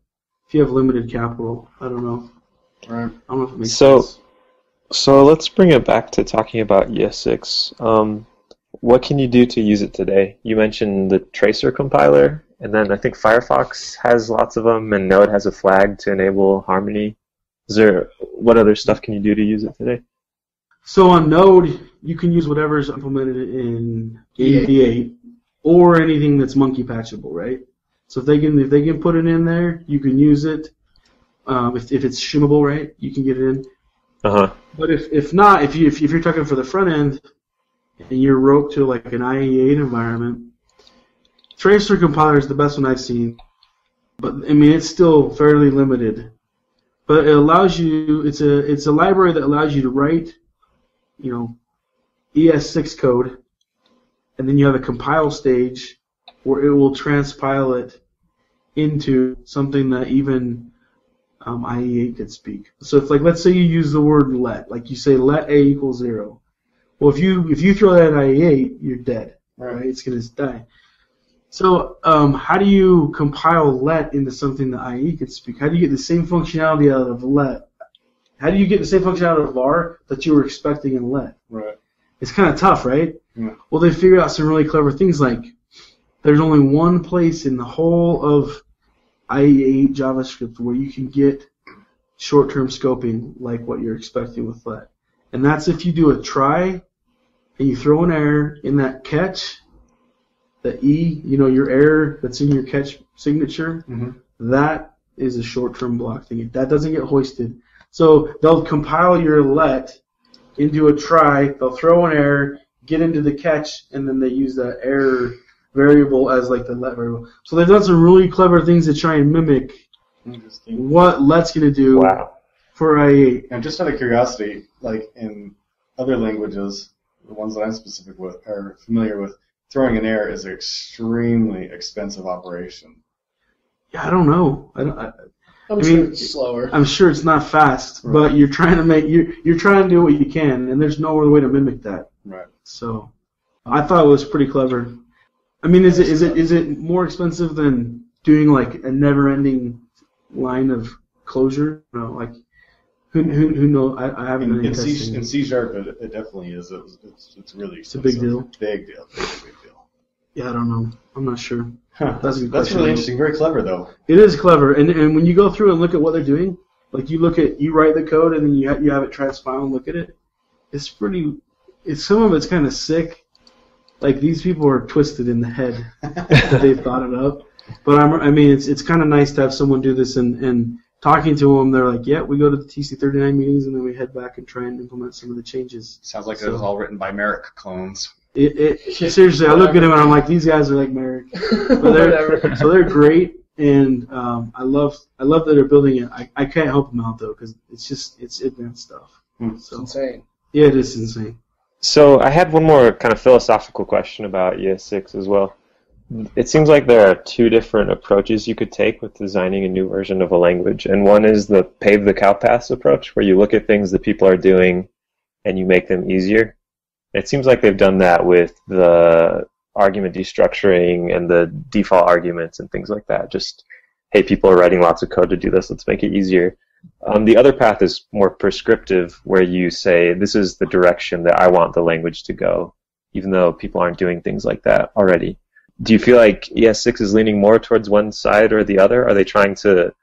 [SPEAKER 6] if you have limited capital, I don't know.
[SPEAKER 7] Right.
[SPEAKER 6] I don't know if it makes sense.
[SPEAKER 1] So let's bring it back to talking about ES6. What can you do to use it today? You mentioned the Traceur Compiler, and then I think Firefox has lots of them, and Node has a flag to enable Harmony. What other stuff can you do to use it today?
[SPEAKER 6] So on Node, you can use whatever is implemented in E8 or anything that's monkey patchable, right? So if they can put it in there, you can use it. If it's shimmable, right, you can get it in. But if not, if you're talking for the front end and you're roped to like an IE8 environment, Traceur Compiler is the best one I've seen. But I mean, it's still fairly limited. But it allows you. It's a library that allows you to write, ES6 code, and then you have a compile stage where it will transpile it into something that even IE8 could speak. So if, like, let's say you use the word let, like you say let a equals 0. Well, if you throw that at IE8, you're dead, right? It's gonna die. So how do you compile let into something that IE can speak? How do you get the same functionality out of let? How do you get the same functionality out of var that you were expecting in let?
[SPEAKER 7] Right.
[SPEAKER 6] It's kind of tough, right?
[SPEAKER 7] Yeah.
[SPEAKER 6] Well, they figured out some really clever things, like there's only one place in the whole of IE8 JavaScript where you can get short-term scoping like what you're expecting with let. And that's if you do a try and you throw an error in that catch, the E, your error that's in your catch signature, that is a short-term block thing. That doesn't get hoisted. So they'll compile your let into a try, they'll throw an error, get into the catch, and then they use that error variable as like the let variable. So they've done some really clever things to try and mimic what let's going to do for IE8.
[SPEAKER 7] And just out of curiosity, like in other languages, the ones that I'm familiar with, throwing an error is an extremely expensive operation.
[SPEAKER 6] Yeah, I don't know.
[SPEAKER 2] I'm sure it's slower.
[SPEAKER 6] I'm sure it's not fast, but you're trying to do what you can, and there's no other way to mimic that.
[SPEAKER 7] Right.
[SPEAKER 6] So I thought it was pretty clever. I mean, is it more expensive than doing like a never-ending line of closure? No, like who knows? I haven't been testing.
[SPEAKER 7] In C#, it definitely is. It's really expensive.
[SPEAKER 6] It's a big deal.
[SPEAKER 7] Big deal.
[SPEAKER 6] Yeah, I don't know. I'm not sure.
[SPEAKER 7] That's really interesting. Very clever, though.
[SPEAKER 6] It is clever, and when you go through and look at what they're doing, like you write the code and then you have it transpile and look at it. It's some of it's kind of sick. Like these people are twisted in the head that they've thought it up. But I mean, it's kind of nice to have someone do this and talking to them. They're like, yeah, we go to the TC39 meetings and then we head back and try and implement some of the changes.
[SPEAKER 7] Sounds like it was all written by Merrick clones.
[SPEAKER 6] Seriously, I look at them and I'm like, these guys are like Merrick. But they're great, and I love that they're building it. I can't help them out though because it's advanced stuff.
[SPEAKER 2] It's insane.
[SPEAKER 6] Yeah, it is insane.
[SPEAKER 1] So I had one more kind of philosophical question about ES6 as well. It seems like there are two different approaches you could take with designing a new version of a language, and one is the pave the cow paths approach, where you look at things that people are doing and you make them easier. It seems like they've done that with the argument destructuring and the default arguments and things like that. Just, hey, people are writing lots of code to do this, let's make it easier. The other path is more prescriptive, where you say, this is the direction that I want the language to go, even though people aren't doing things like that already. Do you feel like ES6 is leaning more towards one side or the other? Are they trying to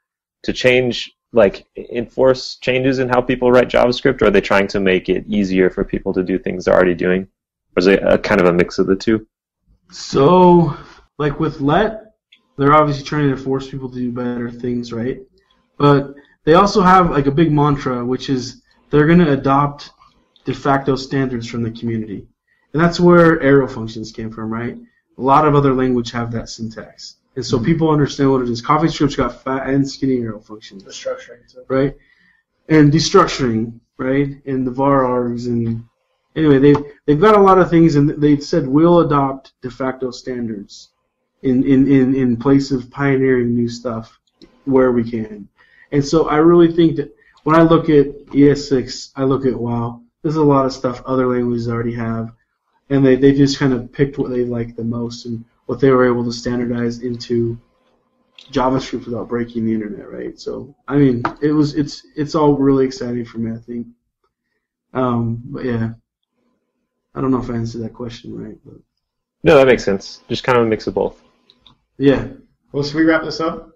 [SPEAKER 1] change, like enforce changes in how people write JavaScript, or are they trying to make it easier for people to do things they're already doing? Or is it a kind of a mix of the two?
[SPEAKER 6] So, like with Let, they're obviously trying to force people to do better things, right? But they also have like a big mantra, which is they're going to adopt de facto standards from the community. And that's where arrow functions came from, right? A lot of other languages have that syntax. And so people understand what it is. CoffeeScript's got fat and skinny arrow functions.
[SPEAKER 2] Destructuring,
[SPEAKER 6] right? And destructuring, right? And the var args, and anyway, they've got a lot of things, and they've said we'll adopt de facto standards in place of pioneering new stuff where we can. And so I really think that when I look at ES6, I look at, wow, there's a lot of stuff other languages already have, and they just kind of picked what they like the most and what they were able to standardize into JavaScript without breaking the internet, right? So I mean, it's all really exciting for me, I think. But yeah, I don't know if I answered that question right, but
[SPEAKER 1] no, that makes sense. Just kind of a mix of both.
[SPEAKER 6] Yeah.
[SPEAKER 7] Well, should we wrap this up?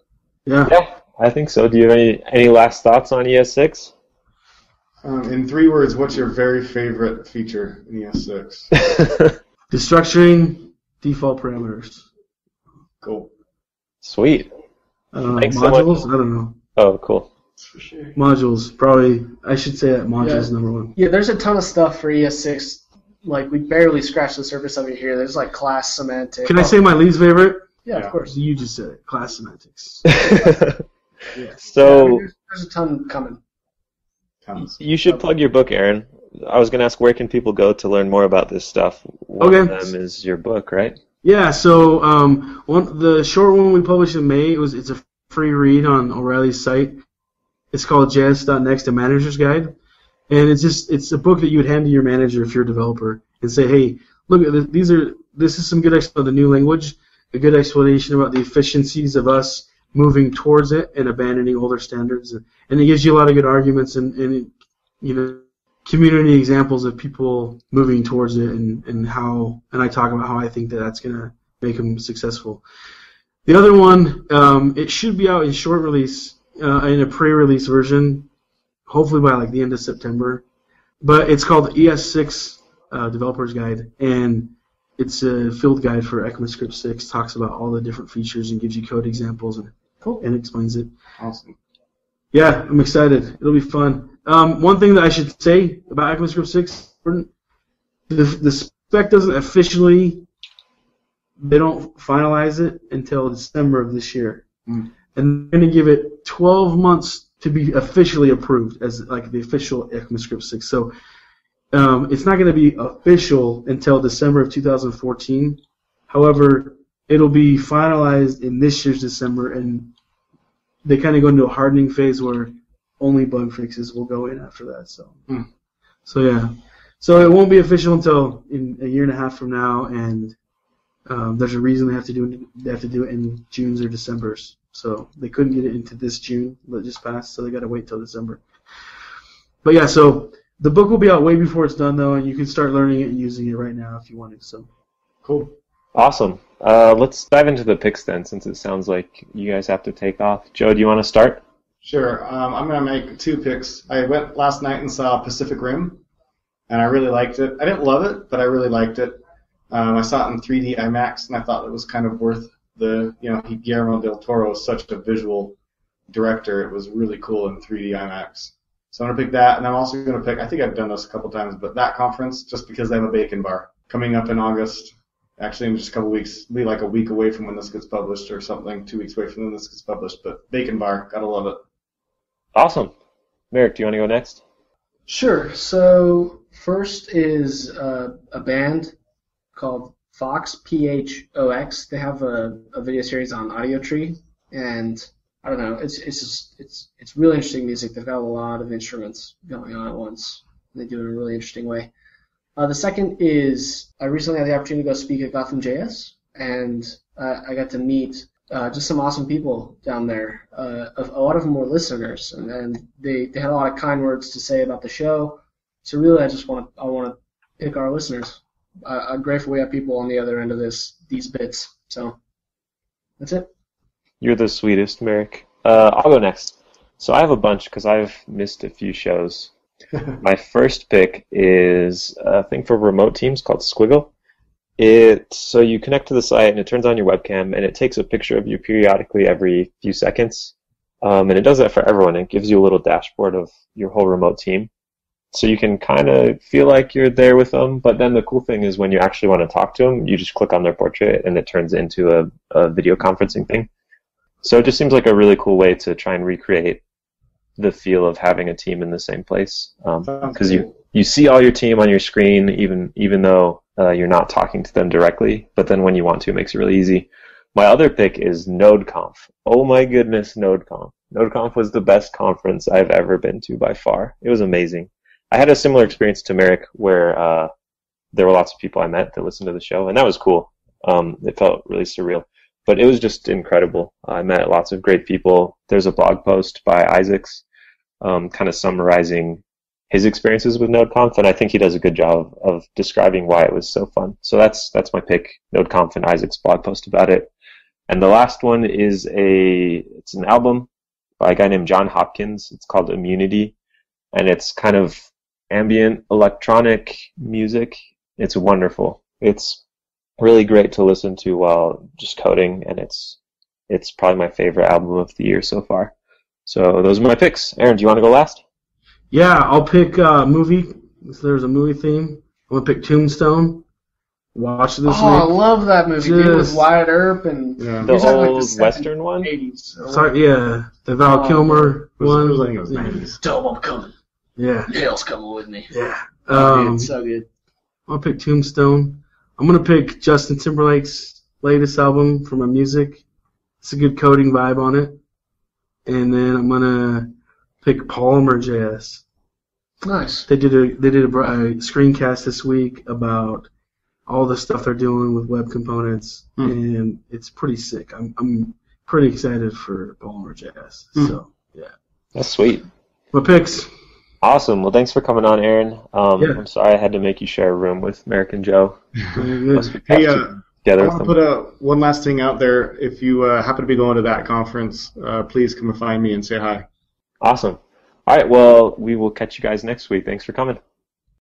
[SPEAKER 6] Yeah.
[SPEAKER 1] I think so. Do you have any last thoughts on ES6?
[SPEAKER 7] In 3 words, what's your very favorite feature in ES6?
[SPEAKER 6] Destructuring default parameters.
[SPEAKER 7] Cool.
[SPEAKER 1] Sweet.
[SPEAKER 6] Modules?
[SPEAKER 1] So
[SPEAKER 6] I don't know.
[SPEAKER 1] Oh, cool.
[SPEAKER 2] For sure.
[SPEAKER 6] Modules, probably. I should say that modules number one.
[SPEAKER 2] Yeah, there's a ton of stuff for ES6. Like, we barely scratched the surface of it here. There's like class semantics.
[SPEAKER 6] Can I say my least favorite?
[SPEAKER 2] Yeah, of course.
[SPEAKER 6] You just said it. Class semantics.
[SPEAKER 2] Yeah.
[SPEAKER 1] So
[SPEAKER 2] I mean, there's a ton coming.
[SPEAKER 7] Tons.
[SPEAKER 1] you should plug your book, Aaron. I was going to ask, where can people go to learn more about this stuff? One of them is your book, right?
[SPEAKER 6] Yeah, so the short one we published in May, it's a free read on O'Reilly's site. It's called JS.next, a manager's guide. And it's a book that you would hand to your manager if you're a developer and say, hey, look at this, this is some good explanation of the new language, a good explanation about the efficiencies of us moving towards it and abandoning older standards. And it gives you a lot of good arguments and community examples of people moving towards it and I talk about how I think that's going to make them successful. The other one, it should be out in short release, in a pre-release version, hopefully by like the end of September. But it's called ES6 Developer's Guide, and it's a field guide for ECMAScript 6. Talks about all the different features and gives you code examples and explains it.
[SPEAKER 7] Awesome.
[SPEAKER 6] Yeah, I'm excited. It'll be fun. One thing that I should say about ECMAScript 6, the spec doesn't officially, they don't finalize it until December of this year. And they're going to give it 12 months to be officially approved as like the official ECMAScript 6. So it's not going to be official until December of 2014. However, it'll be finalized in this year's December, and they kind of go into a hardening phase where only bug fixes will go in after that. So yeah. So it won't be official until in a year and a half from now, and there's a reason they have to do it in June's or December's. So they couldn't get it into this June that just passed, so they got to wait till December. But yeah, so the book will be out way before it's done, though, and you can start learning it and using it right now if you want to. So
[SPEAKER 7] cool.
[SPEAKER 1] Awesome. Let's dive into the picks then, since it sounds like you guys have to take off. Joe, do you want to start?
[SPEAKER 7] Sure. I'm going to make 2 picks. I went last night and saw Pacific Rim, and I really liked it. I didn't love it, but I really liked it. I saw it in 3D IMAX, and I thought it was kind of worth Guillermo del Toro is such a visual director. It was really cool in 3D IMAX. So I'm going to pick that, and I'm also going to pick, I think I've done this a couple times, but that conference, just because they have a bacon bar coming up in August. Actually, in just a couple weeks, it'll be like a week away from when this gets published or something, 2 weeks away from when this gets published, but bacon bar, gotta love it. Awesome.
[SPEAKER 1] Merrick, do you want to go next?
[SPEAKER 2] Sure. So first is a band called Phox, Phox. They have a video series on Audio Tree, and I don't know, it's really interesting music. They've got a lot of instruments going on at once. They do it in a really interesting way. The second is I recently had the opportunity to go speak at Gotham JS, and I got to meet just some awesome people down there. A lot of them were listeners, and they had a lot of kind words to say about the show. So really, I want to pick our listeners. I'm grateful we have people on the other end of these bits. So that's it.
[SPEAKER 1] You're the sweetest, Merrick. I'll go next. So I have a bunch because I've missed a few shows. My first pick is a thing for remote teams called Squiggle. So you connect to the site and it turns on your webcam and it takes a picture of you periodically every few seconds. And it does that for everyone. It gives you a little dashboard of your whole remote team. So you can kind of feel like you're there with them, but then the cool thing is when you actually want to talk to them, you just click on their portrait and it turns into a video conferencing thing. So it just seems like a really cool way to try and recreate the feel of having a team in the same place. Because you see all your team on your screen, even though you're not talking to them directly, but then when you want to, it makes it really easy. My other pick is NodeConf. Oh my goodness, NodeConf. NodeConf was the best conference I've ever been to by far. It was amazing. I had a similar experience to Merrick where there were lots of people I met that listened to the show, and that was cool. It felt really surreal. But it was just incredible. I met lots of great people. There's a blog post by Isaacs kind of summarizing his experiences with NodeConf, and I think he does a good job of describing why it was so fun. So that's my pick, NodeConf and Isaac's blog post about it. And the last one is it's an album by a guy named John Hopkins. It's called Immunity, and it's kind of ambient electronic music. It's wonderful. It's really great to listen to while just coding, and it's probably my favorite album of the year so far. So those are my picks. Aaron, do you want to go last?
[SPEAKER 6] Yeah, I'll pick movie. So there's a movie theme. I'm going to pick Tombstone. Watch this week.
[SPEAKER 2] I love that movie. Dude, with Wyatt Earp and
[SPEAKER 1] the old Western one?
[SPEAKER 2] 80s.
[SPEAKER 6] Sorry, yeah, the Val Kilmer one.
[SPEAKER 5] I think it was 90s.
[SPEAKER 2] Tell them I'm coming.
[SPEAKER 6] Yeah.
[SPEAKER 2] Dale's coming with me.
[SPEAKER 6] Yeah.
[SPEAKER 2] It's so good.
[SPEAKER 6] I'll pick Tombstone. I'm going to pick Justin Timberlake's latest album for my music. It's a good coding vibe on it. And then I'm going to pick Polymer.js.
[SPEAKER 2] Nice.
[SPEAKER 6] They did a screencast this week about all the stuff they're doing with web components, and it's pretty sick. I'm pretty excited for Polymer.js. So, yeah.
[SPEAKER 1] That's sweet.
[SPEAKER 6] My picks.
[SPEAKER 1] Awesome. Well, thanks for coming on, Aaron.
[SPEAKER 6] Yeah.
[SPEAKER 1] I'm sorry I had to make you share a room with Merrick and Joe.
[SPEAKER 7] Hey, I want to put one last thing out there. If you happen to be going to that conference, please come and find me and say hi.
[SPEAKER 1] Awesome. All right, well, we will catch you guys next week. Thanks for coming.